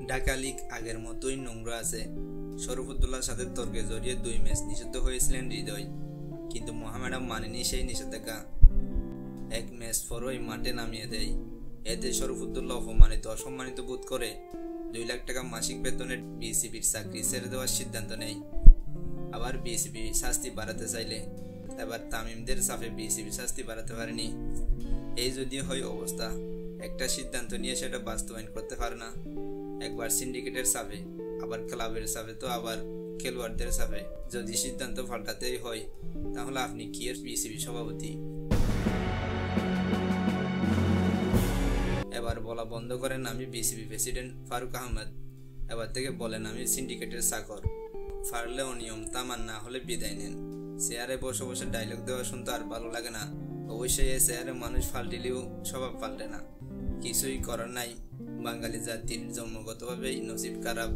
Dhaka league আগের মতোই নোংরা আছে। শরফুদ্দোল্লার সাথে তর্কে জড়িয়ে 2 ম্যাচ নিষিদ্ধ হয়েছিলেন হৃদয়, কিন্তু মোহামেডান মানেনি সেই নিষেধাজ্ঞা। 1 ম্যাচ পরই মাঠে নামিয়ে দেয়। এতে শরফুদ্দোল্লা অসম্মানিত বোধ করে 2 লাখ টাকা মাসিক বেতনের বিসিবির চাকরি ছেড়ে দেওয়ার সিদ্ধান্ত নেয়। আবার বিসিবি শাস্তি বাড়াতে চাইলে এবার তামিমদের চাপে বিসিবি শাস্তি বাড়াতে পারেনি। এই যদি হয় অবস্থা, একটা সিদ্ধান্ত নিয়ে সেটা বাস্তবায়ন করতে পারে না। একবার সিন্ডিকেটের চাপে, আবার ক্লাবের চাপে, তো আবার খেলোয়াড়দের চাপে। যদি সিদ্ধান্ত পাল্টাতেই হয় তাহলে আপনি কি এর বিসিবি সভাপতি? এবার বলা বন্ধ করেন আমি বিসিবি প্রেসিডেন্ট ফারুক আহমেদ। এবার থেকে বলেন আমি সিন্ডিকেটের চাকর। পারলে অনিয়ম তামান, না হলে বিদায় নেন। চেয়ারে বসে বসে ডায়লগ দেওয়া শুনতে আর ভালো লাগে না। অবশ্যই এই চেয়ারে মানুষ পাল্টিলেও স্বভাব পাল্টে না। কিছুই করার নাই, বাঙালি জাতির জন্মগতভাবেই নসিব খারাপ।